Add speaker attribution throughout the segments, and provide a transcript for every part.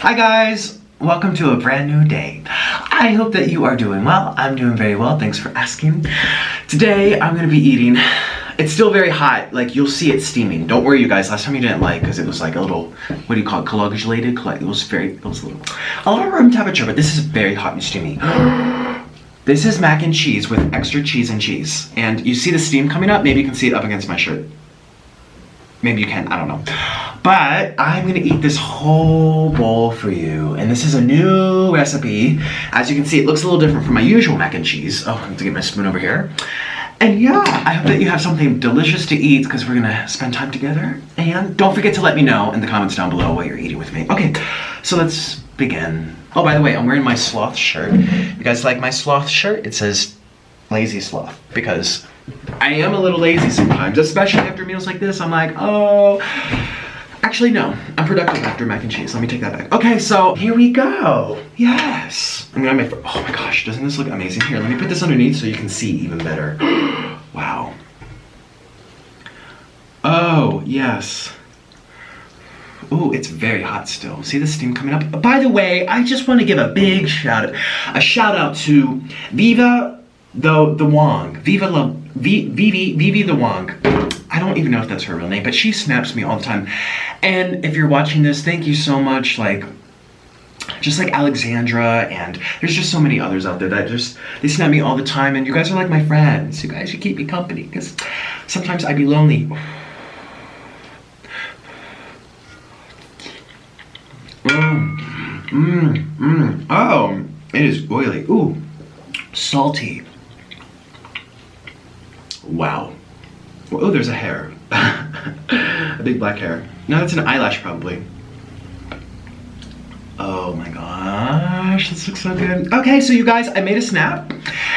Speaker 1: Hi guys, welcome to a brand new day. I hope that you are doing well. I'm doing very well, thanks for asking. Today I'm gonna be eating, it's still very hot, like you'll see it steaming. Don't worry you guys, last time you didn't like, because it was like a little, what do you call it, coagulated? It was a little room temperature, but this is very hot and steamy. This is mac and cheese with extra cheese and cheese. And you see the steam coming up? Maybe you can see it up against my shirt. Maybe you can, I don't know. But I'm gonna eat this whole bowl for you. And this is a new recipe. As you can see, it looks a little different from my usual mac and cheese. Oh, I have to get my spoon over here. And yeah, I hope that you have something delicious to eat because we're gonna spend time together. And don't forget to let me know in the comments down below what you're eating with me. Okay, so let's begin. Oh, by the way, I'm wearing my sloth shirt. You guys like my sloth shirt? It says lazy sloth because I am a little lazy sometimes, especially after meals like this. I'm like, oh, actually no, I'm productive after mac and cheese. Let me take that back. Okay, so here we go. Yes. I'm gonna oh my gosh, doesn't this look amazing? Here, let me put this underneath so you can see even better. Wow. Oh, yes. Ooh, it's very hot still. See the steam coming up? By the way, I just want to give a big shout out to Viva the Wong. Vivi the Wong. I don't even know if that's her real name, but she snaps me all the time. And if you're watching this, thank you so much. Just like Alexandra, and there's just so many others out there that they snap me all the time, and you guys are like my friends. You guys should keep me company, because sometimes I'd be lonely. Oh, it is oily. Ooh, salty. Wow. Oh, there's a hair. A big black hair. No, that's an eyelash probably. Oh my gosh, this looks so good. Okay, so you guys, I made a snap.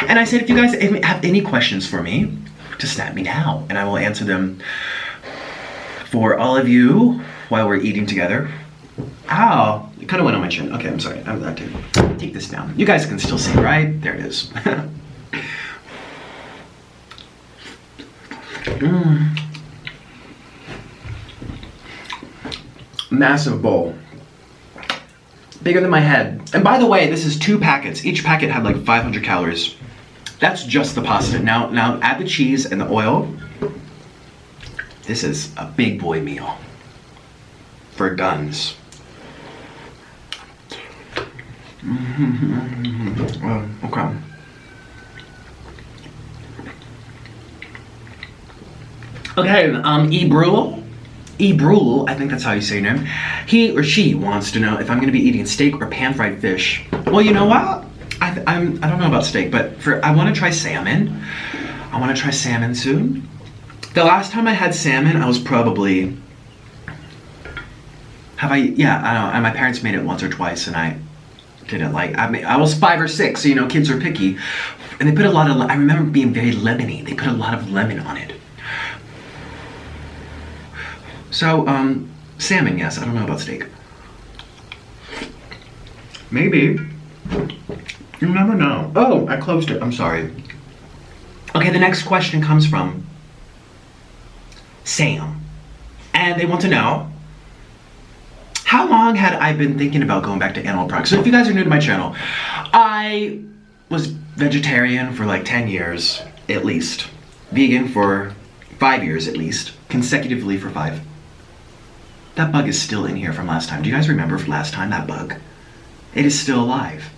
Speaker 1: And I said if you guys have any questions for me, to snap me now. And I will answer them for all of you while we're eating together. Ow, it kind of went on my chin. Okay, I'm sorry, I have to take this down. You guys can still see, right? There it is. Massive bowl. Bigger than my head. And by the way, this is 2 packets. Each packet had like 500 calories. That's just the pasta. Now add the cheese and the oil. This is a big boy meal. For guns. Okay. Okay, E-Brule, I think that's how you say your name. He or she wants to know if I'm going to be eating steak or pan-fried fish. Well, you know what? I don't know about steak, but I want to try salmon. I want to try salmon soon. The last time I had salmon, I was probably... Yeah, I don't know. My parents made it once or twice, and I didn't like... I was 5 or 6, so you know, kids are picky. And they put a lot of... I remember being very lemony. They put a lot of lemon on it. So, salmon, yes. I don't know about steak. Maybe. You never know. Oh, I closed it. I'm sorry. Okay, the next question comes from Sam. And they want to know, how long had I been thinking about going back to animal products? So if you guys are new to my channel, I was vegetarian for like 10 years, at least. Vegan for 5 years, at least. Consecutively for 5. That bug is still in here from last time. Do you guys remember from last time, that bug? It is still alive.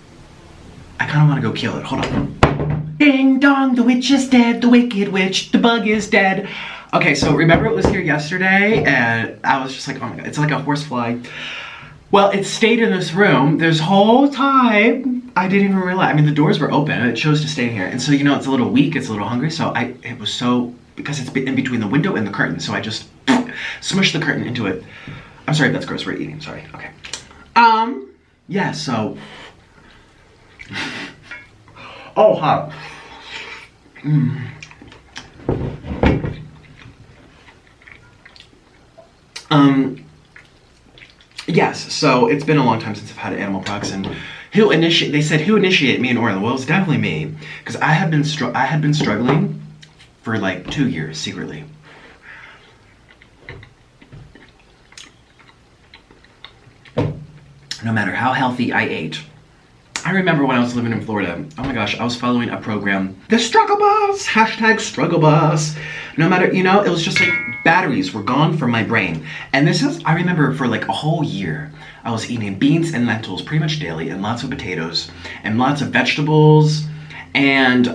Speaker 1: I kind of want to go kill it. Hold on. Ding dong, the witch is dead. The wicked witch, the bug is dead. Okay, so remember it was here yesterday, and I was just like, oh my god, it's like a horsefly. Well, it stayed in this room this whole time. I didn't even realize. I mean, the doors were open, and it chose to stay in here. And so, you know, it's a little weak, it's a little hungry, so it was so... Because it's in between the window and the curtain, so I just smushed the curtain into it. I'm sorry if that's gross, we're eating, sorry, okay. Yeah, so... Oh, hot. Yes, so it's been a long time since I've had animal products, and they said who initiated me in oil? Well, it's definitely me, because I had been struggling for like 2 years secretly. no matter how healthy I ate. I remember when I was living in Florida, oh my gosh, I was following a program, the struggle bus, hashtag struggle bus. No matter, you know, it was just like batteries were gone from my brain. And this is, I remember for like a whole year, I was eating beans and lentils pretty much daily, and lots of potatoes, and lots of vegetables, and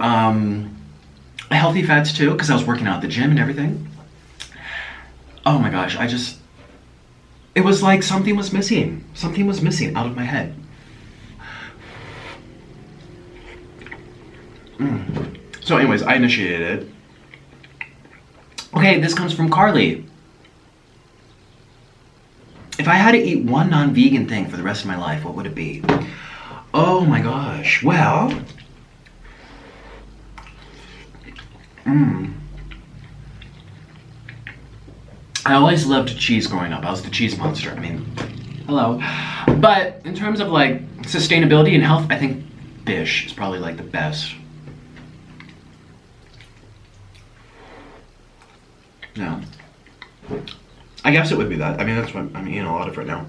Speaker 1: healthy fats too, because I was working out at the gym and everything. Oh my gosh, it was like something was missing. Something was missing out of my head. So anyways, I initiated it. Okay, this comes from Carly. If I had to eat one non-vegan thing for the rest of my life, what would it be? Oh my gosh, well... I always loved cheese growing up. I was the cheese monster. I mean, hello. But in terms of like sustainability and health, I think fish is probably like the best. No. I guess it would be that. I mean, that's what I'm eating a lot of right now.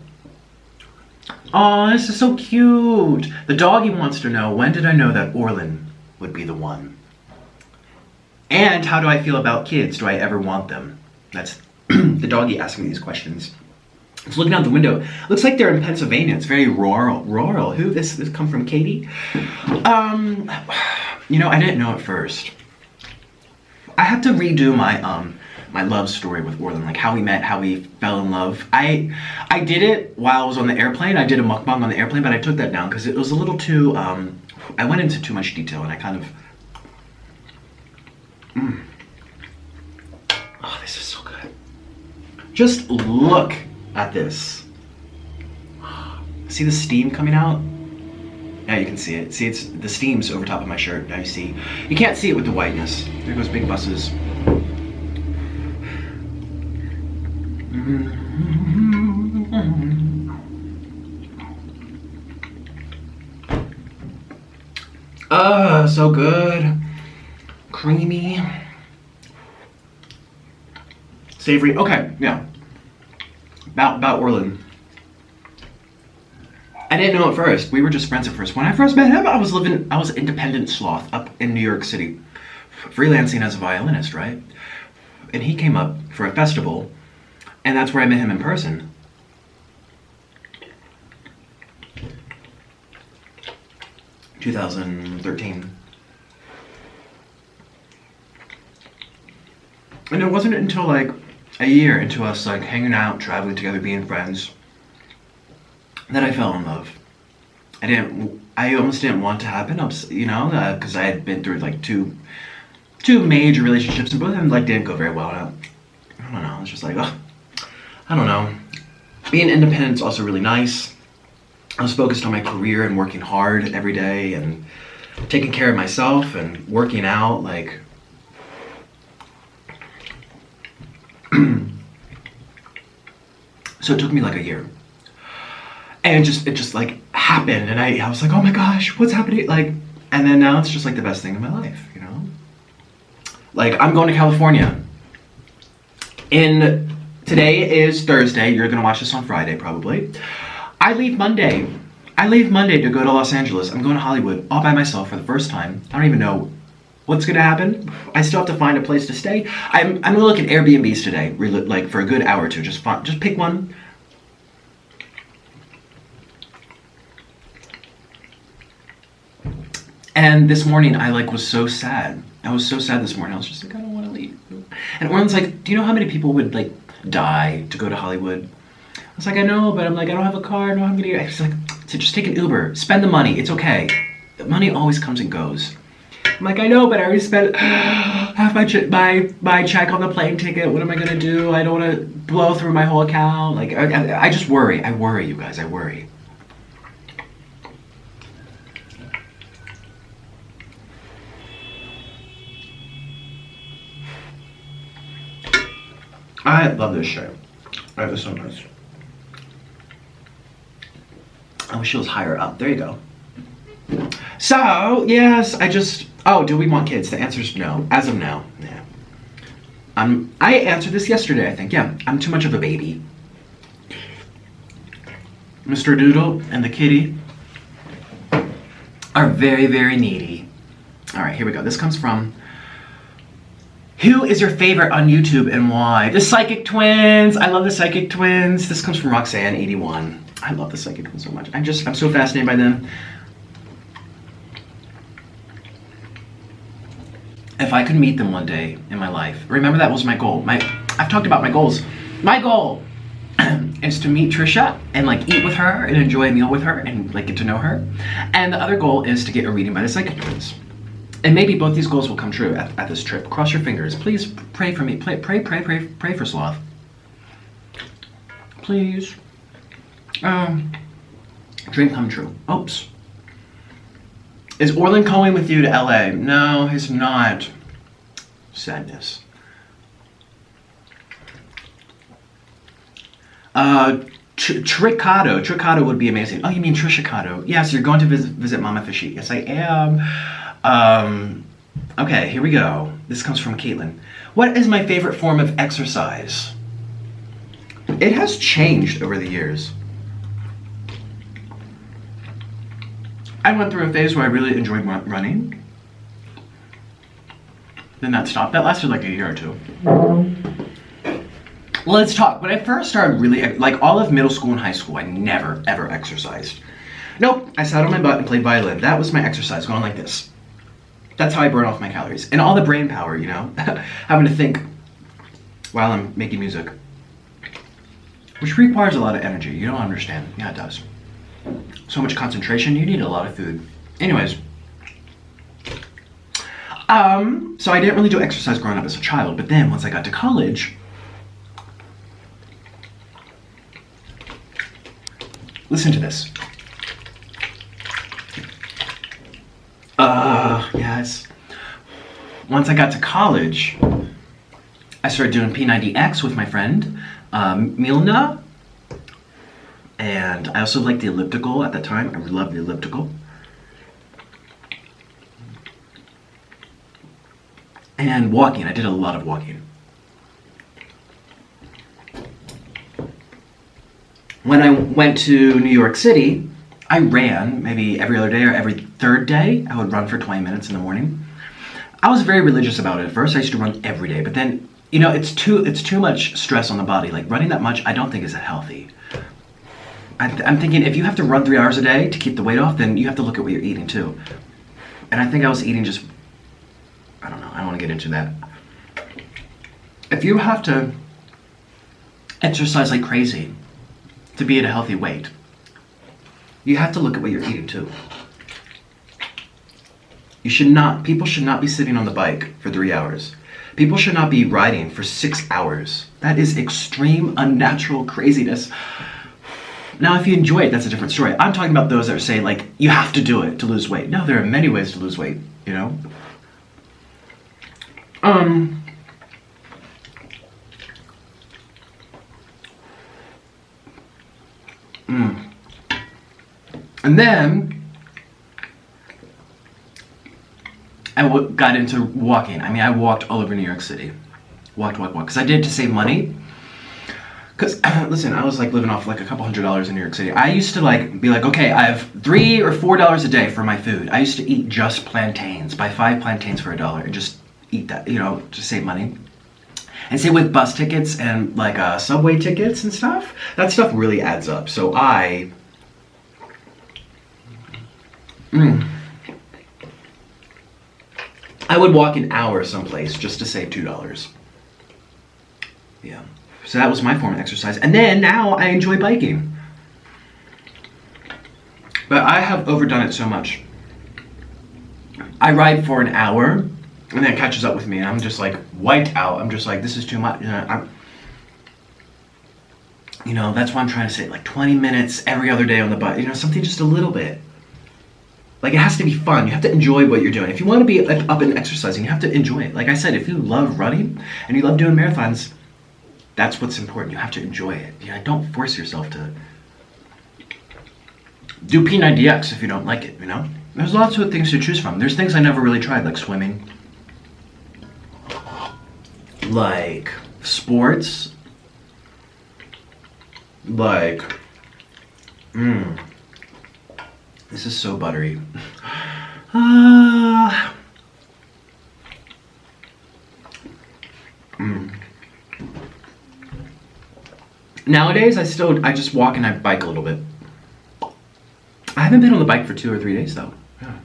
Speaker 1: Oh, this is so cute. The doggy wants to know, when did I know that Orlin would be the one? And how do I feel about kids? Do I ever want them? That's the doggy asking me these questions. It's looking out the window. Looks like they're in Pennsylvania. It's very rural. Who? This come from Katie? You know, I didn't know at first. I have to redo my my love story with Orlin, like how we met, how we fell in love. I did it while I was on the airplane. I did a mukbang on the airplane, but I took that down because it was a little too, I went into too much detail, and I kind of, Oh, this is so good. Just look at this. See the steam coming out? Now you can see it. See, it's the steam's over top of my shirt. Now you see. You can't see it with the whiteness. There goes big buses. So good. Creamy. Savory. Okay, yeah. About Orlin. I didn't know at first. We were just friends at first. When I first met him, I was an independent sloth up in New York City, freelancing as a violinist, right? And he came up for a festival, and that's where I met him in person. In 2013. And it wasn't until like a year into us like hanging out, traveling together, being friends, that I fell in love. I almost didn't want it to happen, you know, because I had been through like two major relationships, and both of them like didn't go very well. I don't know. It's just like, I don't know. Being independent is also really nice. I was focused on my career and working hard every day and taking care of myself and working out, like. So it took me like a year. And it just like happened, and I was like, oh my gosh, what's happening? Like, and then now it's just like the best thing in my life, you know? Like, I'm going to California. Today is Thursday. You're gonna watch this on Friday, probably. I leave Monday to go to Los Angeles. I'm going to Hollywood all by myself for the first time. I don't even know what's gonna happen. I still have to find a place to stay. I'm gonna look at Airbnbs today, like for a good hour or two. Just pick one. And this morning, I like was so sad. I was so sad this morning. I was just like, I don't want to leave. And Orlan's like, do you know how many people would like die to go to Hollywood? I was like, I know, but I'm like, I don't have a car. No, I'm gonna get. I was like, so just take an Uber. Spend the money. It's okay. The money always comes and goes. I'm like, I know, but I already spent half my check on the plane ticket. What am I gonna do? I don't want to blow through my whole account. Like, I just worry. I worry, you guys. I worry. I love this shirt. That is so nice. I wish it was higher up. There you go. So, yes, oh, do we want kids? The answer is no. As of now, yeah. I answered this yesterday, I think. Yeah, I'm too much of a baby. Mr. Doodle and the kitty are very, very needy. All right, here we go. This comes from, who is your favorite on YouTube and why? The Psychic Twins. I love the Psychic Twins. This comes from Roxanne81. I love the Psychic Twins so much. I'm so fascinated by them. If I could meet them one day in my life, remember that was my goal. I've talked about my goals. My goal is to meet Trisha and like eat with her and enjoy a meal with her and like get to know her. And the other goal is to get a reading by the Psychic Twins. And maybe both these goals will come true at this trip. Cross your fingers. Please pray for me. Pray for Sloth. Please. Dream come true. Oops. Is Orlin going with you to LA? No, he's not. Sadness. Tricado would be amazing. Oh, you mean Trishicado? Yes, you're going to visit Mama Fishy. Yes, I am. Okay, here we go. This comes from Caitlin. What is my favorite form of exercise? It has changed over the years. I went through a phase where I really enjoyed running. Then that stopped. That lasted like a year or two. Let's talk. When I first started really, like all of middle school and high school, I never, ever exercised. Nope, I sat on my butt and played violin. That was my exercise, going like this. That's how I burn off my calories. And all the brain power, you know, having to think while I'm making music. Which requires a lot of energy. You don't understand. Yeah, it does. So much concentration, you need a lot of food. Anyways. So I didn't really do exercise growing up as a child, but then once I got to college, listen to this. Yes. Once I got to college, I started doing P90X with my friend, Milna. And I also liked the elliptical at that time. I loved the elliptical. And walking. I did a lot of walking. When I went to New York City, I ran maybe every other day or every third day. I would run for 20 minutes in the morning. I was very religious about it at first. I used to run every day. But then, you know, it's too much stress on the body. Like running that much, I don't think is that healthy. I'm thinking if you have to run 3 hours a day to keep the weight off, then you have to look at what you're eating too. And I think I was eating just, I don't know, I don't want to get into that. If you have to exercise like crazy to be at a healthy weight, you have to look at what you're eating too. People should not be sitting on the bike for 3 hours. People should not be riding for 6 hours. That is extreme, unnatural craziness. Now, if you enjoy it, that's a different story. I'm talking about those that are saying, like, you have to do it to lose weight. No, there are many ways to lose weight, you know? And then, I got into walking. I mean, I walked all over New York City. Walked. Because I did it to save money. Because, listen, I was like living off like a couple $100s in New York City. I used to like be like, okay, I have $3 or $4 a day for my food. I used to eat just plantains, buy 5 plantains for $1 and just eat that, you know, to save money. And same with bus tickets and like subway tickets and stuff. That stuff really adds up. So I would walk an hour someplace just to save $2. Yeah. So that was my form of exercise. And then now I enjoy biking. But I have overdone it so much. I ride for an hour and then it catches up with me and I'm just like wiped out. I'm just like, this is too much. You know, that's why I'm trying to say like 20 minutes every other day on the bike. You know, something just a little bit. Like it has to be fun. You have to enjoy what you're doing. If you want to be up and exercising, you have to enjoy it. Like I said, if you love running and you love doing marathons, that's what's important. You have to enjoy it. You know, don't force yourself to do P90X if you don't like it, you know? There's lots of things to choose from. There's things I never really tried, like swimming. Like sports. Like, Mmm. This is so buttery. Mmm. Nowadays, I just walk and I bike a little bit. I haven't been on the bike for 2 or 3 days though. Yeah.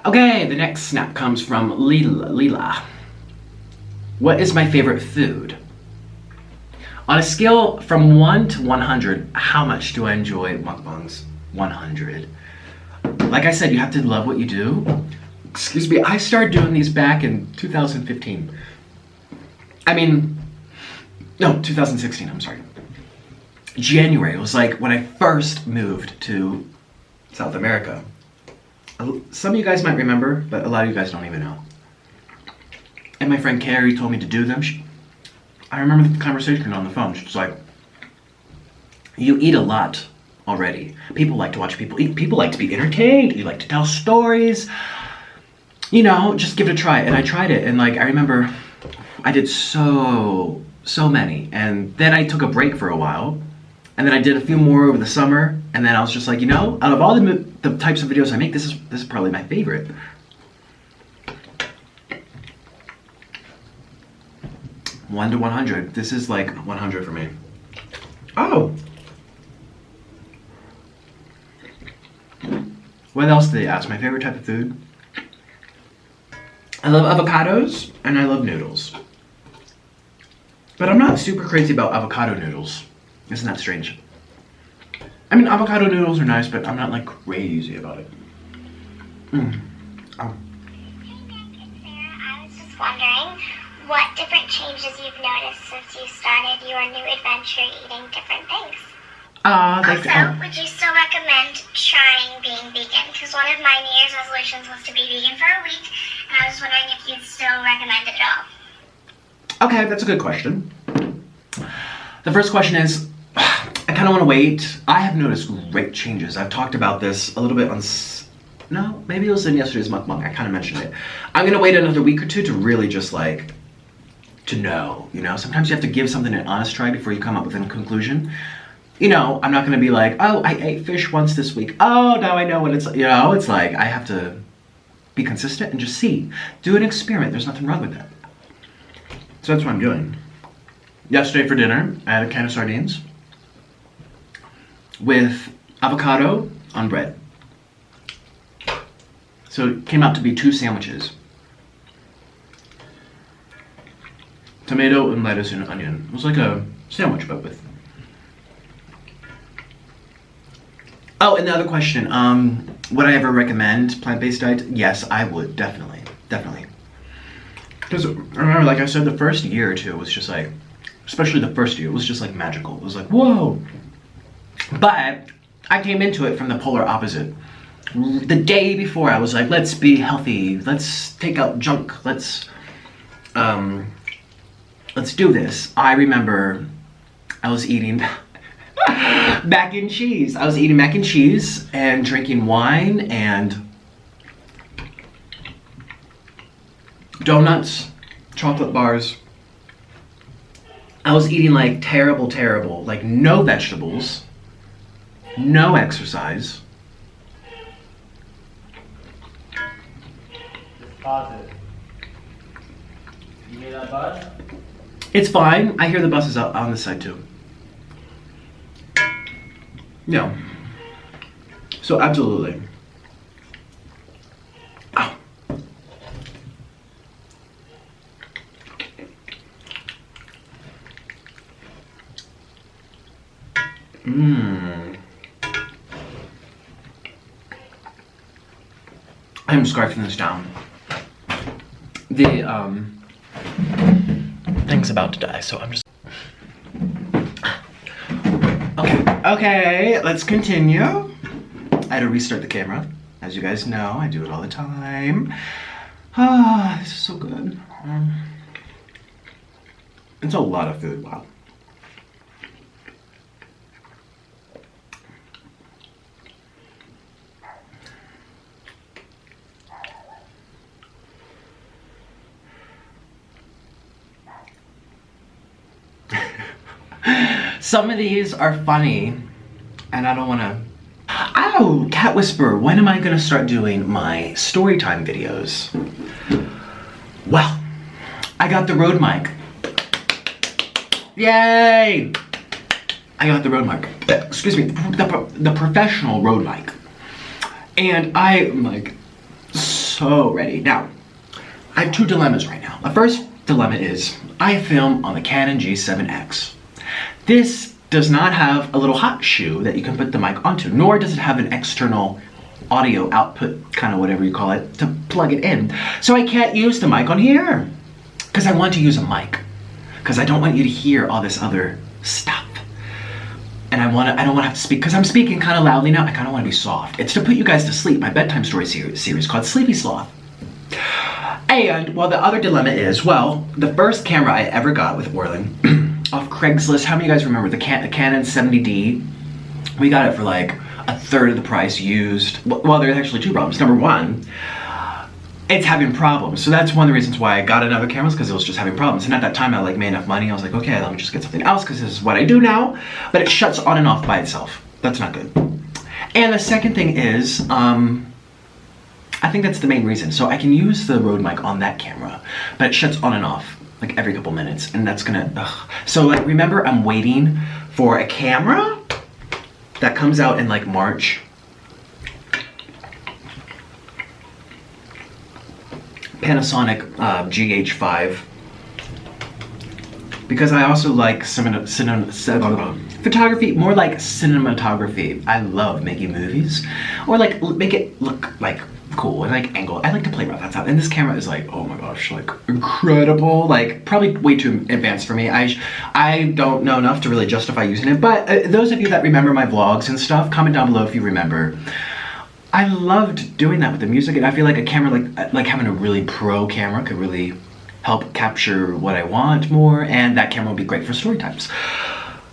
Speaker 1: Okay, the next snap comes from Leela. What is my favorite food? On a scale from 1 to 100, how much do I enjoy mukbangs? 100. Like I said, you have to love what you do. Excuse me, I started doing these back in 2015. I mean, no, 2016, I'm sorry. January, it was like when I first moved to South America. Some of you guys might remember, but a lot of you guys don't even know. And my friend Carrie told me to do them. I remember the conversation on the phone. She was like, you eat a lot already. People like to watch people eat. People like to be entertained. You like to tell stories. You know, just give it a try. And I tried it, and like I remember I did so many. And then I took a break for a while. And then I did a few more over the summer, and then I was just like, you know, out of all the types of videos I make, this is probably my favorite. One to 100. This is like 100 for me. Oh. What else did they ask? My favorite type of food? I love avocados, and I love noodles. But I'm not super crazy about avocado noodles. Isn't that strange? I mean, avocado noodles are nice, but I'm not like crazy about it. Oh.
Speaker 2: Hey Nick, it's Sarah. I was just wondering what different changes you've noticed since you started your new adventure eating different things. Also, would you still recommend trying being vegan? Because one of my New Year's resolutions was to be vegan for a week, and I was wondering if you'd still recommend it at all.
Speaker 1: Okay, that's a good question. The first question is, I kind of want to wait. I have noticed great changes. I've talked about this a little bit on, no, maybe it was in yesterday's mukbang. I kind of mentioned it. I'm going to wait another week or two to really just like, to know, you know? Sometimes you have to give something an honest try before you come up with a conclusion. You know, I'm not going to be like, oh, I ate fish once this week. Oh, now I know what it's, you know, it's like, I have to be consistent and just see. Do an experiment. There's nothing wrong with that. So that's what I'm doing. Yesterday for dinner, I had a can of sardines with avocado on bread. So it came out to be 2 sandwiches. Tomato and lettuce and onion. It was like a sandwich, but with... Oh, and the other question, would I ever recommend plant-based diet? Yes, I would, definitely. Because remember, like I said, the first year or two was just like, especially the first year, it was just like magical. It was like, whoa. But I came into it from the polar opposite. The day before, I was like, let's be healthy. Let's take out junk. Let's do this. I remember I was eating mac and cheese. I was eating mac and cheese and drinking wine and donuts, chocolate bars. I was eating like terrible, like no vegetables, no exercise.
Speaker 3: Just pause it. You hear that buzz?
Speaker 1: It's fine. I hear the buses out on this side too. Yeah. So absolutely. Ow. I'm scarfing this down. The thing's about to die, so I'm just... Okay, let's continue. I had to restart the camera. As you guys know, I do it all the time. Ah, this is so good. It's a lot of food, wow. Some of these are funny, And I don't want to... Oh, Cat Whisperer, when am I going to start doing my story time videos? Well, I got the Rode mic. Yay! I got the Rode mic. Excuse me, the professional Rode mic. And I'm like so ready. Now, I have two dilemmas right now. The first dilemma is I film on the Canon G7X. This does not have a little hot shoe that you can put the mic onto, nor does it have an external audio output, kind of whatever you call it, to plug it in. So I can't use the mic on here because I want to use a mic because I don't want you to hear all this other stuff. And I don't want to have to speak, because I'm speaking kind of loudly now. I kind of want to be soft. It's to put you guys to sleep, my bedtime story series called Sleepy Sloth. And, well, the other dilemma is, well, the first camera I ever got with Orling, off Craigslist, how many of you guys remember the Canon 70D? We got it for like a third of the price used. Well, there's actually two problems. Number one, it's having problems. So that's one of the reasons why I got another camera, because it was just having problems. And at that time I like made enough money. I was like, okay, let me just get something else because this is what I do now. But it shuts on and off by itself. That's not good. And the second thing is, I think that's the main reason. So I can use the Rode mic on that camera, but it shuts on and off like every couple minutes, and that's gonna, ugh. So like, remember, I'm waiting for a camera that comes out in like March. Panasonic GH5, because I also like photography, more like cinematography. I love making movies, or like make it look like cool and like angle. I like to play around that stuff, and this camera is like, oh my gosh, like incredible, like probably way too advanced for me. I don't know enough to really justify using it, but those of you that remember my vlogs and stuff, comment down below if you remember. I loved doing that with the music, and I feel like a camera, like having a really pro camera could really help capture what I want more, and that camera would be great for story times.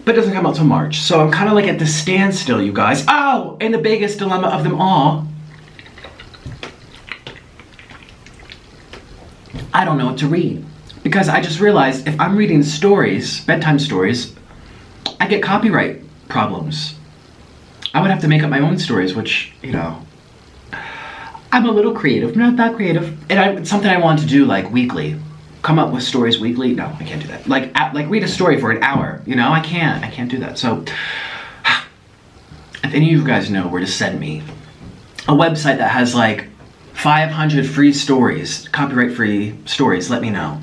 Speaker 1: But it doesn't come out till March, so I'm kind of like at the standstill, you guys. Oh, and the biggest dilemma of them all, I don't know what to read. Because I just realized if I'm reading stories, bedtime stories, I get copyright problems. I would have to make up my own stories, which, you know, I'm a little creative, not that creative. And it's something I want to do like weekly. Come up with stories weekly. No, I can't do that. Like read a story for an hour, you know, I can't do that. So if any of you guys know where to send me a website that has like 500 free stories, copyright free stories, let me know.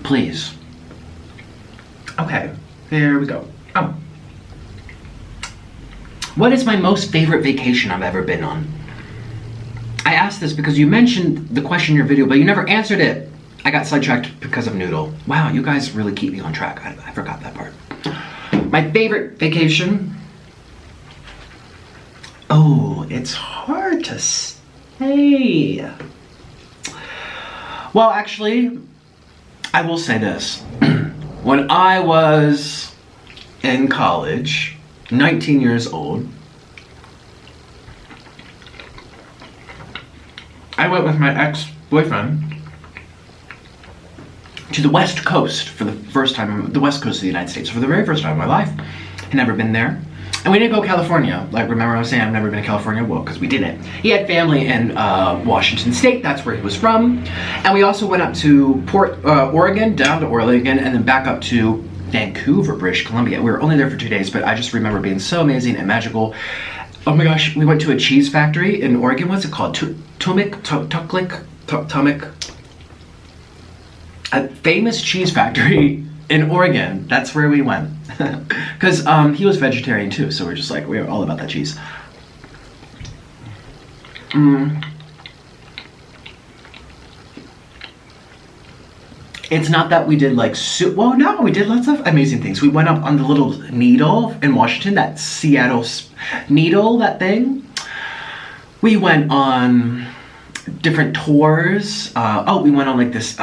Speaker 1: Please. Okay, there we go. Oh. What is my most favorite vacation I've ever been on? I asked this because you mentioned the question in your video, but you never answered it. I got sidetracked because of Noodle. Wow, you guys really keep me on track. I forgot that part. My favorite vacation? Oh, it's hard to say. Well, actually, I will say this. When I was in college, 19 years old, I went with my ex-boyfriend to the West Coast for the first time, the West Coast of the United States, for the very first time in my life. I'd never been there. And we didn't go to California. Like, remember I was saying I've never been to California? Well, because we didn't. He had family in Washington State. That's where he was from. And we also went up to Oregon, down to Oregon, and then back up to Vancouver, British Columbia. We were only there for 2 days, but I just remember being so amazing and magical. Oh my gosh, we went to a cheese factory in Oregon. What's it called? Tuklik? A famous cheese factory in Oregon. That's where we went. Because he was vegetarian too, so we're just like, we were all about that cheese. It's not that we did like well, no, we did lots of amazing things. We went up on the little needle in Washington, that Seattle needle, that thing. We went on different tours. We went on like this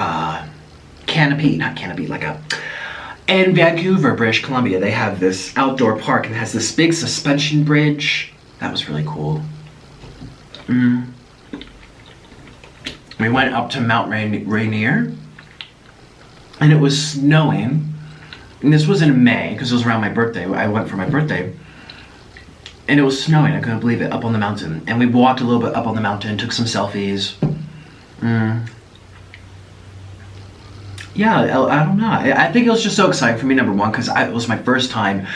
Speaker 1: in Vancouver, British Columbia, they have this outdoor park and it has this big suspension bridge. That was really cool. We went up to Mount Rainier. and it was snowing. And this was in May, because it was around my birthday. I went for my birthday. And it was snowing, I couldn't believe it, up on the mountain. And we walked a little bit up on the mountain, took some selfies. Yeah, I don't know. I think it was just so exciting for me, number one, because it was my first time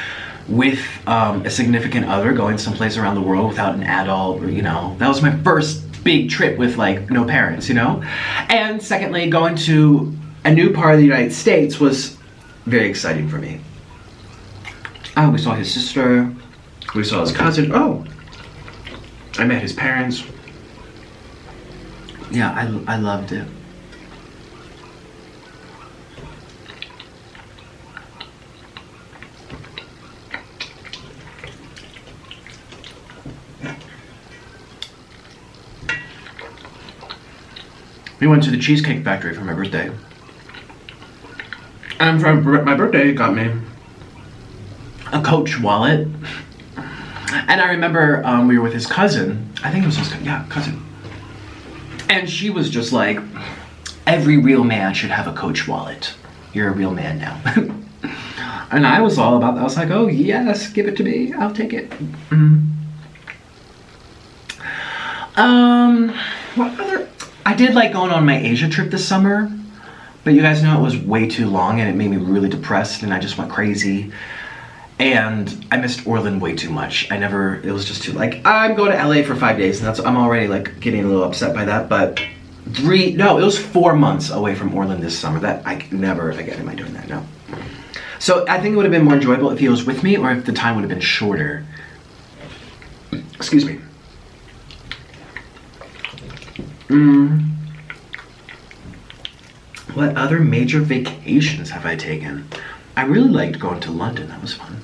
Speaker 1: with a significant other going someplace around the world without an adult, you know. That was my first big trip with, like, no parents, you know. And secondly, going to a new part of the United States was very exciting for me. We saw his sister. We saw his cousin. Oh, I met his parents. Yeah, I loved it. We went to the Cheesecake Factory for my birthday. And for my birthday, he got me a Coach wallet. And I remember we were with his cousin. I think it was his cousin. And she was just like, every real man should have a Coach wallet. You're a real man now. And I was all about that. I was like, oh yes, give it to me. I'll take it. What other? I did like going on my Asia trip this summer. But you guys know it was way too long and it made me really depressed and I just went crazy. And I missed Orland way too much. It was just too, like, I'm going to LA for 5 days and I'm already like getting a little upset by that, but it was 4 months away from Orland this summer. That I could never again, am I doing that? No. So I think it would have been more enjoyable if he was with me or if the time would have been shorter. Excuse me. What other major vacations have I taken? I really liked going to London. That was fun.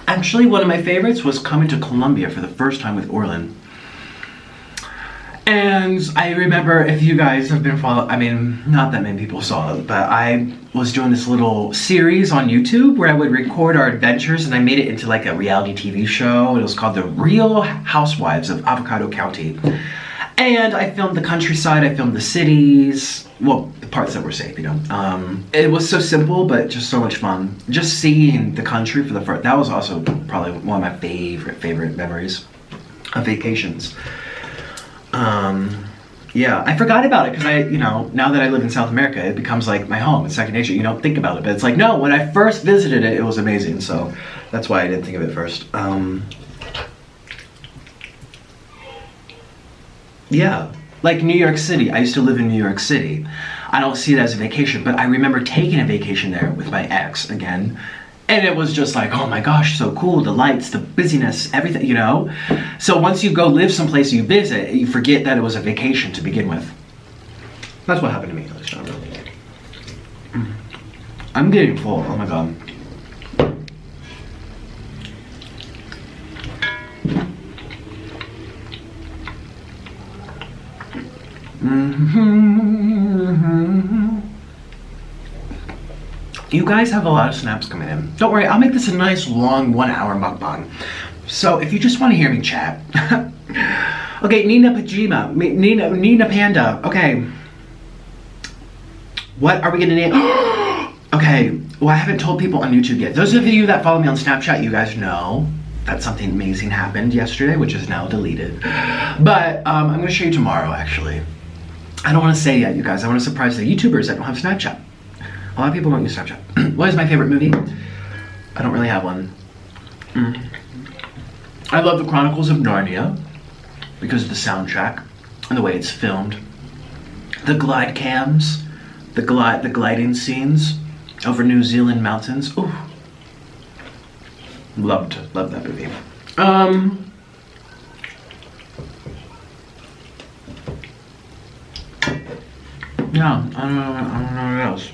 Speaker 1: Actually, one of my favorites was coming to Colombia for the first time with Orland. And I remember, if you guys have been following, I mean, not that many people saw it, but I was doing this little series on YouTube where I would record our adventures and I made it into like a reality TV show. It was called The Real Housewives of Avocado County. And I filmed the countryside, I filmed the cities, well, the parts that were safe, you know. It was so simple, but just so much fun. Just seeing the country for the first, that was also probably one of my favorite memories of vacations. Yeah, I forgot about it because now that I live in South America, it becomes like my home. It's second nature. You don't think about it, but it's like, no, when I first visited it, it was amazing. So that's why I didn't think of it first. Yeah, like New York City. I used to live in New York City. I don't see it as a vacation, but I remember taking a vacation there with my ex again. And it was just like, oh my gosh, so cool, the lights, the busyness, everything, you know? So once you go live someplace you visit, you forget that it was a vacation to begin with. That's what happened to me. I'm getting full, oh my god. You guys have a lot of snaps coming in. Don't worry, I'll make this a nice long 1 hour mukbang. So if you just want to hear me chat. Okay, Nina Pajima, Nina Panda, okay. What are we gonna name? Okay, well I haven't told people on YouTube yet. Those of you that follow me on Snapchat, you guys know that something amazing happened yesterday, which is now deleted. But I'm gonna show you tomorrow actually. I don't wanna say yet, you guys. I wanna surprise the YouTubers that don't have Snapchat. A lot of people don't use Snapchat. What is my favorite movie? I don't really have one. I love The Chronicles of Narnia because of the soundtrack and the way it's filmed. The glide cams, the gliding scenes over New Zealand mountains. Ooh. Loved that movie. Yeah, I don't know what else.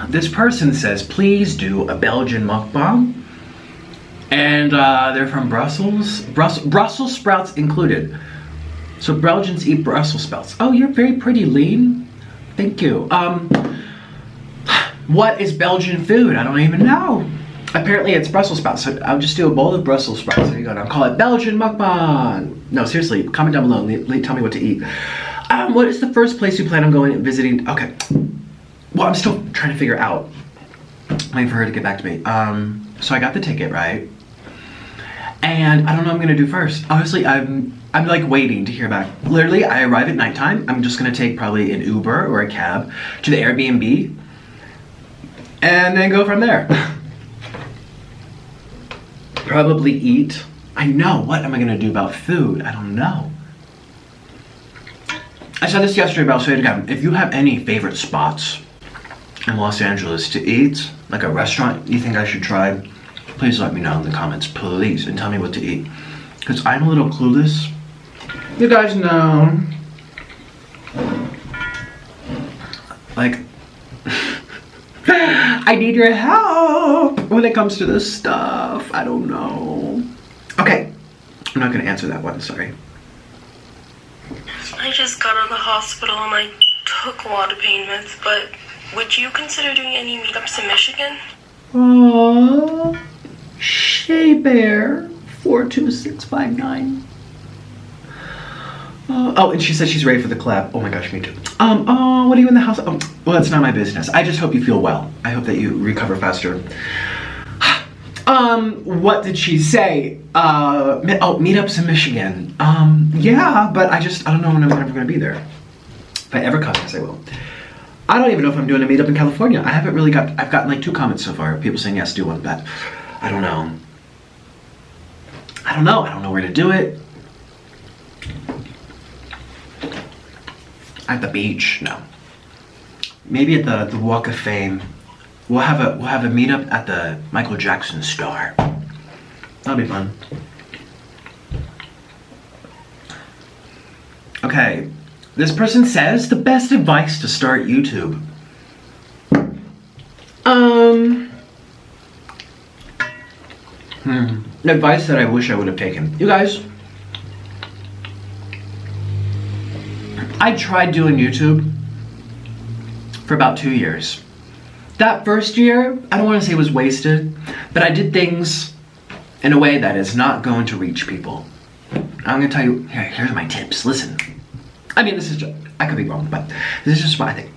Speaker 1: This person says, please do a Belgian mukbang. And they're from Brussels. Brussels sprouts included. So Belgians eat Brussels sprouts. Oh, you're very pretty, Lean. Thank you. What is Belgian food? I don't even know. Apparently it's Brussels sprouts, so I'll just do a bowl of Brussels sprouts. There you go. And I'll call it Belgian mukbang. No, seriously, comment down below and tell me what to eat. What is the first place you plan on going and visiting? Okay. Well, I'm still trying to figure out. Waiting for her to get back to me. So I got the ticket, right? And I don't know what I'm gonna do first. Honestly, I'm like waiting to hear back. Literally, I arrive at nighttime. I'm just gonna take probably an Uber or a cab to the Airbnb and then go from there. Probably eat. I know, what am I gonna do about food? I don't know. I said this yesterday, but I'll say it again. If you have any favorite spots in Los Angeles to eat, like a restaurant you think I should try, please let me know in the comments, please, and tell me what to eat. Because I'm a little clueless. You guys know. Like, I need your help when it comes to this stuff. I don't know. Okay, I'm not gonna answer that one, sorry.
Speaker 4: I just got out of the hospital and I took a lot of pain meds, but would you consider doing any meetups in Michigan?
Speaker 1: Aww. Shea Bear 42659. Oh, and she said she's ready for the collab. Oh my gosh, me too. Oh, what are you in the house? Oh, well, that's not my business. I just hope you feel well. I hope that you recover faster. What did she say? Meetups in Michigan. Yeah, but I don't know when I'm ever gonna be there. If I ever come, yes, I will. I don't even know if I'm doing a meetup in California. I've gotten like 2 comments so far. People saying yes, do one, but I don't know. I don't know where to do it. At the beach? No. Maybe at the Walk of Fame. We'll have a meetup at the Michael Jackson Star. That'll be fun. Okay. This person says the best advice to start YouTube. Advice that I wish I would have taken. You guys, I tried doing YouTube for about 2 years. That first year, I don't want to say it was wasted, but I did things in a way that is not going to reach people. I'm going to tell you, here's my tips. Listen. I mean, I could be wrong, but this is just what I think.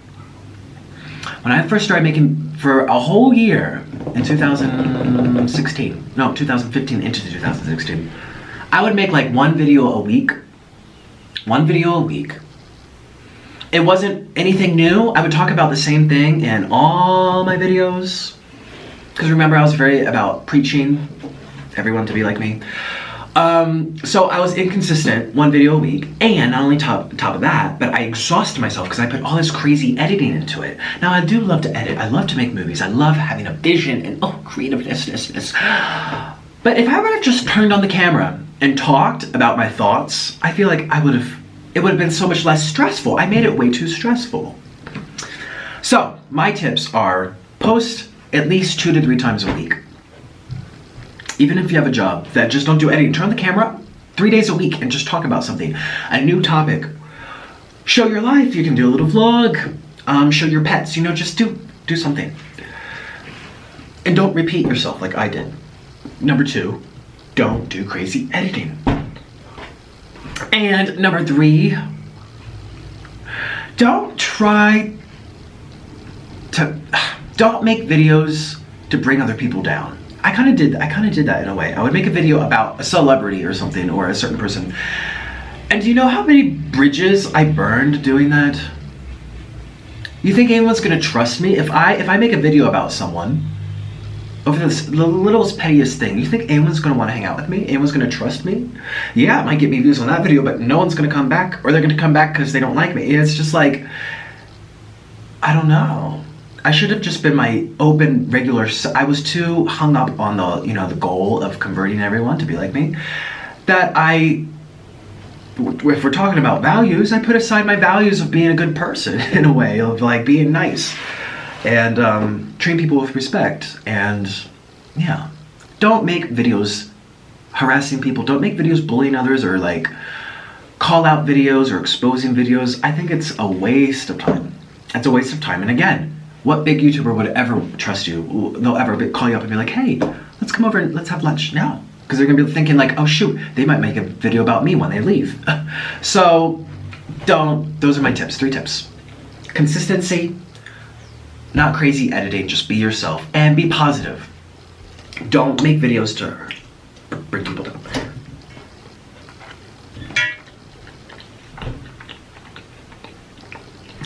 Speaker 1: When I first started making, for a whole year in 2015 into 2016, I would make like one video a week. It wasn't anything new. I would talk about the same thing in all my videos. Because remember, I was very about preaching everyone to be like me. So I was inconsistent, one video a week, and not only top of that, but I exhausted myself because I put all this crazy editing into it. Now I do love to edit, I love to make movies, I love having a vision and creativeness. But if I would have just turned on the camera and talked about my thoughts, I feel like it would have been so much less stressful. I made it way too stressful. So my tips are post at least 2 to 3 times a week. Even if you have a job that just don't do editing, turn the camera 3 days a week and just talk about something, a new topic. Show your life. You can do a little vlog. Show your pets. Just do something. And don't repeat yourself like I did. Number 2, don't do crazy editing. And number 3, don't make videos to bring other people down. I kind of did that in a way. I would make a video about a celebrity or something, or a certain person. And do you know how many bridges I burned doing that? You think anyone's gonna trust me? If I make a video about someone, over the littlest pettiest thing, you think anyone's gonna wanna hang out with me? Anyone's gonna trust me? Yeah, it might get me views on that video, but no one's gonna come back, or they're gonna come back because they don't like me. It's just like, I don't know. I should have just been my open, regular. I was too hung up on the goal of converting everyone to be like me, that if we're talking about values, I put aside my values of being a good person in a way, of like being nice and treating people with respect. And yeah, don't make videos harassing people. Don't make videos bullying others or like call out videos or exposing videos. I think it's a waste of time. It's a waste of time. And again, what big YouTuber would ever trust you? They'll ever call you up and be like, hey, let's come over and let's have lunch now. Because they're gonna be thinking like, oh shoot, they might make a video about me when they leave. So those are my tips, 3 tips. Consistency, not crazy editing, just be yourself and be positive. Don't make videos to bring people down.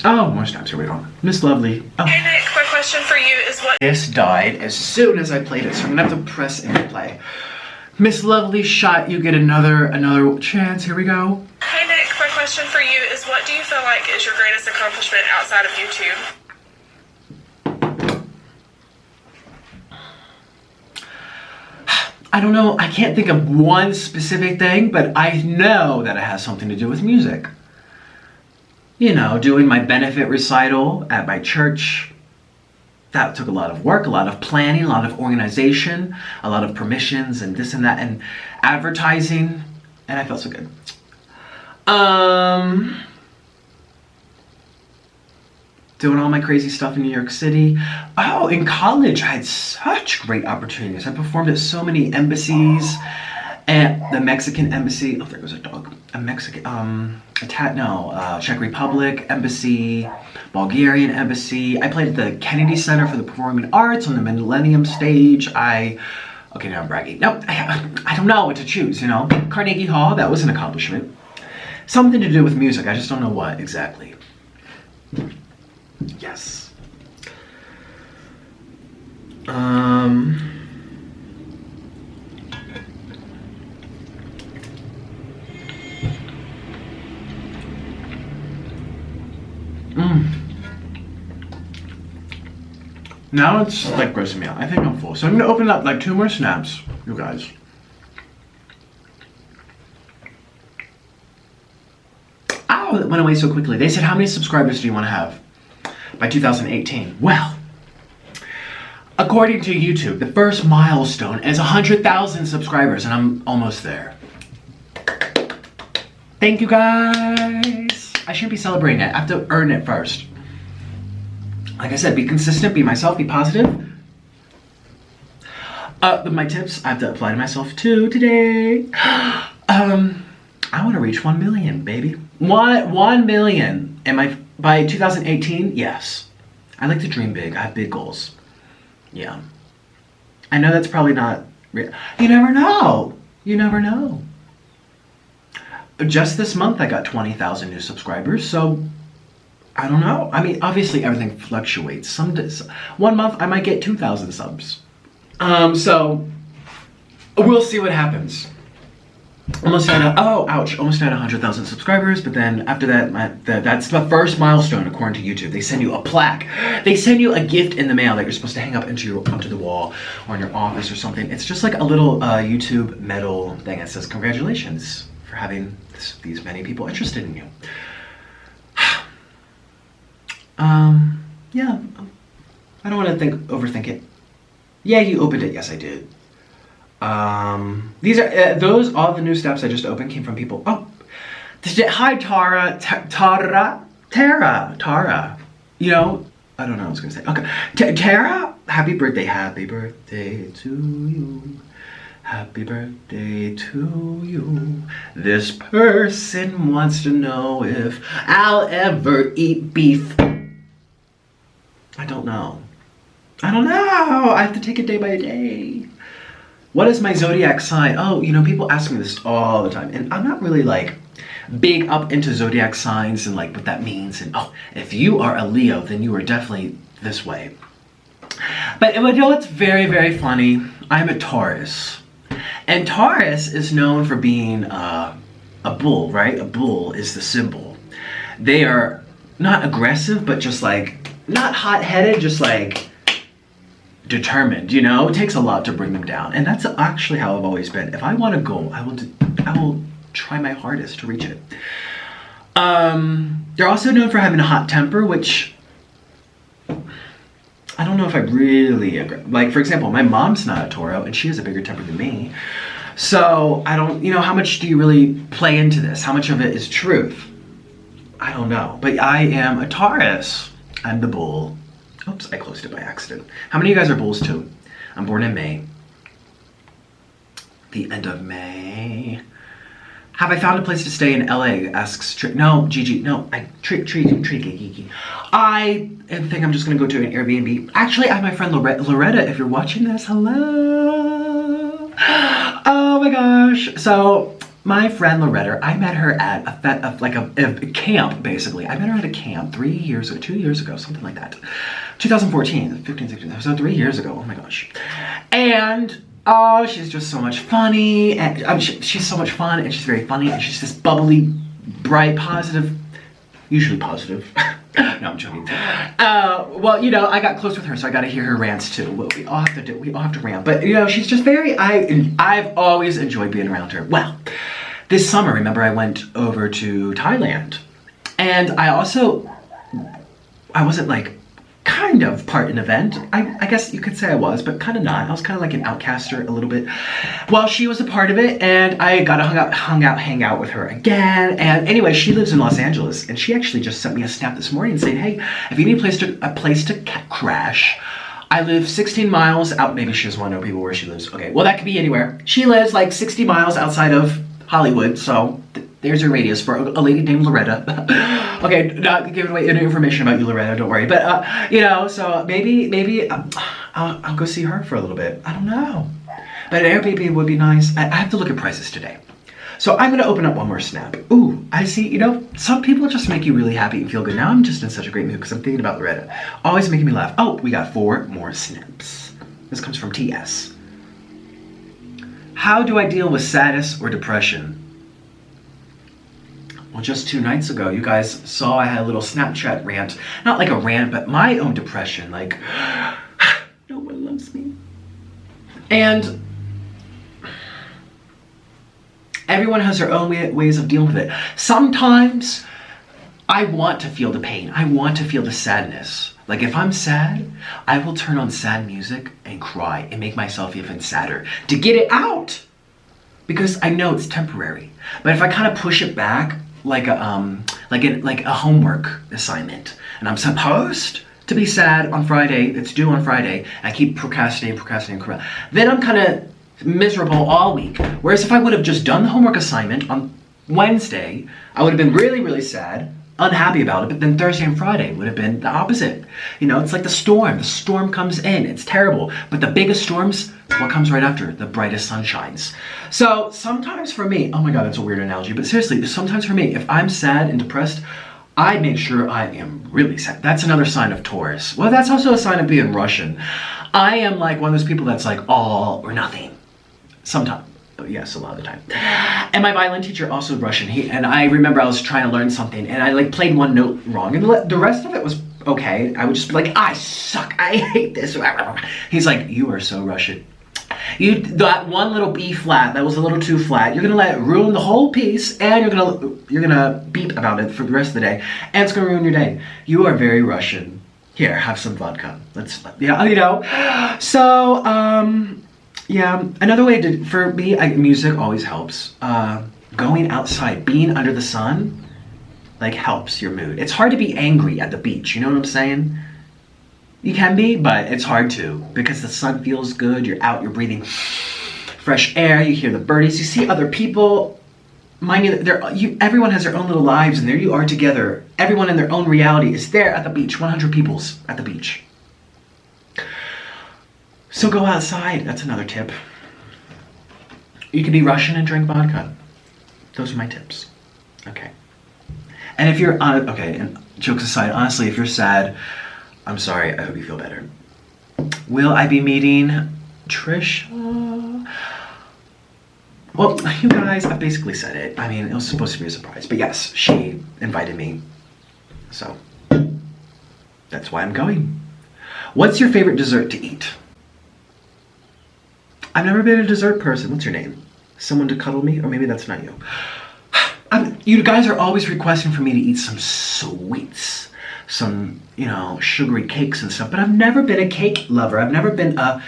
Speaker 1: Oh, more snaps, here we go. Miss Lovely. Oh.
Speaker 4: Hey Nick, my question for you is what...
Speaker 1: This died as soon as I played it, so I'm gonna have to press and play. Miss Lovely shot, you get another chance, here we go.
Speaker 4: Hey Nick, my question for you is what do you feel like is your greatest accomplishment outside of YouTube?
Speaker 1: I don't know, I can't think of one specific thing, but I know that it has something to do with music. You know, doing my benefit recital at my church. That took a lot of work, a lot of planning, a lot of organization, a lot of permissions and this and that, and advertising, and I felt so good. Doing all my crazy stuff in New York City. Oh, in college, I had such great opportunities. I performed at so many embassies, and the Mexican embassy. Oh, there goes a dog. Czech Republic embassy, Bulgarian embassy. I played at the Kennedy Center for the Performing Arts on the Millennium stage. Okay, now I'm bragging. No, I don't know what to choose, you know. Carnegie Hall, that was an accomplishment. Something to do with music, I just don't know what exactly. Yes. Now it's like grossing me out. I think I'm full. So I'm gonna open up like 2 more snaps, you guys. Oh, it went away so quickly. They said, how many subscribers do you want to have by 2018? Well, according to YouTube, the first milestone is 100,000 subscribers, and I'm almost there. Thank you, guys. I shouldn't be celebrating it. I have to earn it first. Like I said, be consistent, be myself, be positive. My tips I have to apply to myself too today. I want to reach 1 million, baby. 1 million. By 2018? Yes. I like to dream big. I have big goals. Yeah. I know that's probably not real. You never know. You never know. Just this month I got 20,000 new subscribers, so I don't know. I mean, obviously everything fluctuates. Some days, 1 month I might get 2,000 subs. So we'll see what happens. Almost had almost had 100,000 subscribers, but then after that, that's the first milestone according to YouTube. They send you a plaque. They send you a gift in the mail that you're supposed to hang up onto the wall or in your office or something. It's just like a little YouTube medal thing that says congratulations for having these many people interested in you. Yeah, I don't want to overthink it. Yeah, you opened it. Yes, I did. These are all the new steps I just opened came from people. Oh, hi Tara. You know, I don't know what I was gonna say. Okay, Tara, happy birthday to you. Happy birthday to you. This person wants to know if I'll ever eat beef. I don't know. I have to take it day by day. What is my zodiac sign? Oh, you know, people ask me this all the time, and I'm not really like big up into zodiac signs and like what that means. And oh, if you are a Leo, then you are definitely this way. But you know what's very, very funny? I'm a Taurus. And Taurus is known for being a bull, right? A bull is the symbol. They are not aggressive, but just like, not hot-headed, just like determined, you know? It takes a lot to bring them down. And that's actually how I've always been. If I want a goal, I will try my hardest to reach it. They're also known for having a hot temper, which I don't know if I really agree. Like, for example, my mom's not a Taureau, and she has a bigger temper than me. So, I don't, you know, how much do you really play into this? How much of it is truth? I don't know. But I am a Taurus. I'm the bull. Oops, I closed it by accident. How many of you guys are bulls too? I'm born in May. The end of May. Have I found a place to stay in LA? Asks no, Gigi. No, I Gigi. I think I'm just gonna go to an Airbnb. Actually, I have my friend Loretta. If you're watching this, hello. Oh my gosh. So my friend Loretta, I met her at a camp, basically. I met her at a camp 2 years ago, something like that. 2014, 15, 16, so 3 years ago. Oh my gosh. And oh, she's just so much funny, and she's so much fun, and she's very funny, and she's this bubbly, bright, positive, usually positive. No, I'm joking. Well, you know, I got close with her, so I got to hear her rants too. Well, we all have to rant, but you know, she's just very. I've always enjoyed being around her. Well, this summer, remember, I went over to Thailand, and I wasn't like kind of part in an event. I guess you could say I was, but kind of not. I was kind of like an outcaster a little bit. Well, she was a part of it, and I got to hang out with her again. And anyway, she lives in Los Angeles, and she actually just sent me a snap this morning saying, "Hey, if you need a place to crash, I live 16 miles out." Maybe she doesn't want to know people where she lives. Okay, well, that could be anywhere. She lives like 60 miles outside of Hollywood, so there's your radius for a lady named Loretta. Okay, not giving away any information about you, Loretta, don't worry. But, you know, so maybe I'll go see her for a little bit. I don't know. But an Airbnb would be nice. I have to look at prices today. So I'm going to open up one more snap. Ooh, I see, you know, some people just make you really happy and feel good. Now I'm just in such a great mood because I'm thinking about Loretta. Always making me laugh. Oh, we got 4 more snaps. This comes from TS. How do I deal with sadness or depression? Well, just 2 nights ago, you guys saw I had a little Snapchat rant. Not like a rant, but my own depression. Like, no one loves me. And everyone has their own ways of dealing with it. Sometimes I want to feel the pain. I want to feel the sadness. Like if I'm sad, I will turn on sad music and cry and make myself even sadder to get it out. Because I know it's temporary. But if I kind of push it back, like a homework assignment, and I'm supposed to be sad on Friday, it's due on Friday, I keep procrastinating, then I'm kind of miserable all week. Whereas if I would have just done the homework assignment on Wednesday, I would have been really, really sad, unhappy about it, but then Thursday and Friday would have been the opposite. You know, it's like the storm comes in, it's terrible, but the biggest storms, what comes right after? The brightest sun shines. So sometimes for me, oh my god, that's a weird analogy, but seriously, sometimes for me, if I'm sad and depressed, I make sure I am really sad. That's another sign of Taurus. Well, that's also a sign of being Russian. I am like one of those people that's like all or nothing. Sometimes. Yes, a lot of the time. And my violin teacher also Russian. And I remember I was trying to learn something, and I like played one note wrong, and the rest of it was okay. I would just be like, I suck, I hate this. He's like, you are so Russian. That one little B flat that was a little too flat, you're gonna let it ruin the whole piece, and you're gonna beep about it for the rest of the day, and it's gonna ruin your day. You are very Russian. Here, have some vodka. Yeah, you know. So yeah, another way for me, music always helps. Going outside, being under the sun, like helps your mood. It's hard to be angry at the beach, you know what I'm saying? You can be, but it's hard to, because the sun feels good, you're out, you're breathing fresh air, you hear the birdies, you see other people. Mind you, everyone has their own little lives, and there you are together. Everyone in their own reality is there at the beach, 100 people's at the beach. So go outside, that's another tip. You can be Russian and drink vodka. Those are my tips. Okay. And if you're, okay, and jokes aside, honestly, if you're sad, I'm sorry, I hope you feel better. Will I be meeting Trisha? Well, you guys, I basically said it. I mean, it was supposed to be a surprise, but yes, she invited me. So, that's why I'm going. What's your favorite dessert to eat? I've never been a dessert person. What's your name? Someone to cuddle me? Or maybe that's not you. You guys are always requesting for me to eat some sweets. Some, you know, sugary cakes and stuff. But I've never been a cake lover. I've never been a...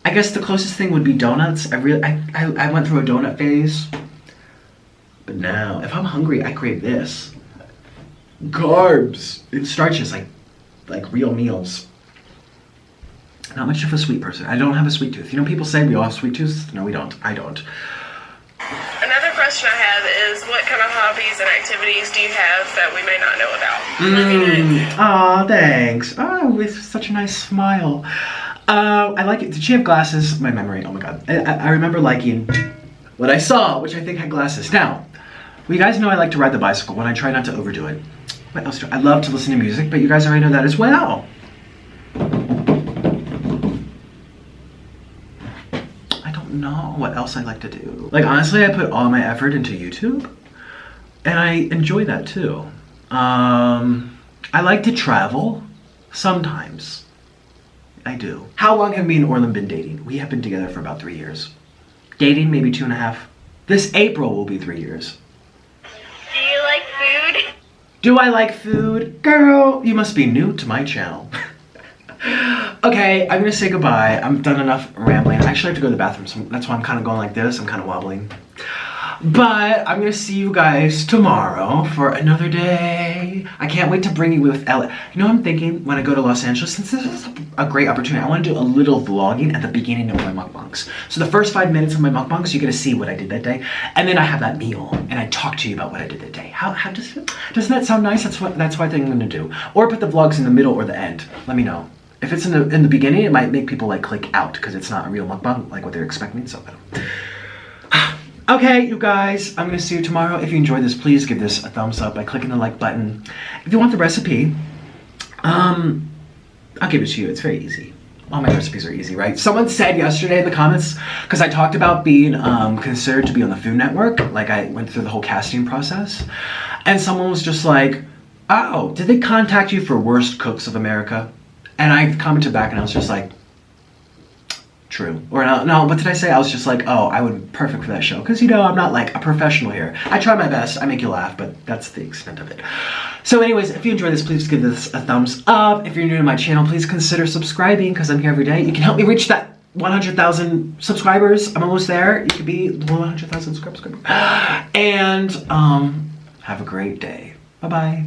Speaker 1: I guess the closest thing would be donuts. I went through a donut phase. But now, if I'm hungry, I crave this. Carbs. It starches like like real meals. Not much of a sweet person. I don't have a sweet tooth. You know, people say we all have sweet tooth. No, we don't. I don't.
Speaker 4: Another question I have is, what kind of hobbies and activities do you have that we may not know about?
Speaker 1: Aw, thanks. Oh, with such a nice smile. I like it. Did she have glasses? My memory. Oh my god. I remember liking what I saw, which I think had glasses. Now, well, you guys know I like to ride the bicycle when I try not to overdo it. What else do I love to listen to music, but you guys already know that as well. I don't know what else I like to do. Like, honestly, I put all my effort into YouTube, and I enjoy that too. I like to travel sometimes. I do. How long have me and Orlin been dating? We have been together for about 3 years. Dating maybe 2.5. This April will be 3 years.
Speaker 2: Do you like food?
Speaker 1: Do I like food? Girl, you must be new to my channel. Okay, I'm gonna say goodbye. I'm done enough rambling. I actually have to go to the bathroom, so that's why I'm kind of going like this. I'm kind of wobbling. But I'm gonna see you guys tomorrow for another day. I can't wait to bring you with Ella. You know what I'm thinking when I go to Los Angeles? Since this is a great opportunity, I want to do a little vlogging at the beginning of my mukbangs. So the first 5 minutes of my mukbangs, you're gonna see what I did that day, and then I have that meal and I talk to you about what I did that day. How doesn't that sound nice? That's what I think I'm gonna do. Or put the vlogs in the middle or the end. Let me know. If it's in the beginning, it might make people like click out because it's not a real mukbang like what they're expecting. So I don't. Okay, you guys, I'm gonna see you tomorrow. If you enjoyed this, please give this a thumbs up by clicking the like button. If you want the recipe, I'll give it to you. It's very easy. All my recipes are easy, right? Someone said yesterday in the comments, because I talked about being considered to be on the Food Network, like I went through the whole casting process, and someone was just like, oh, did they contact you for Worst Cooks of America? And I commented back and I was just like, true. Or no, what did I say? I was just like, oh, I would be perfect for that show. Because, you know, I'm not like a professional here. I try my best. I make you laugh, but that's the extent of it. So anyways, if you enjoyed this, please give this a thumbs up. If you're new to my channel, please consider subscribing because I'm here every day. You can help me reach that 100,000 subscribers. I'm almost there. You could be 100,000 subscribers. And have a great day. Bye-bye.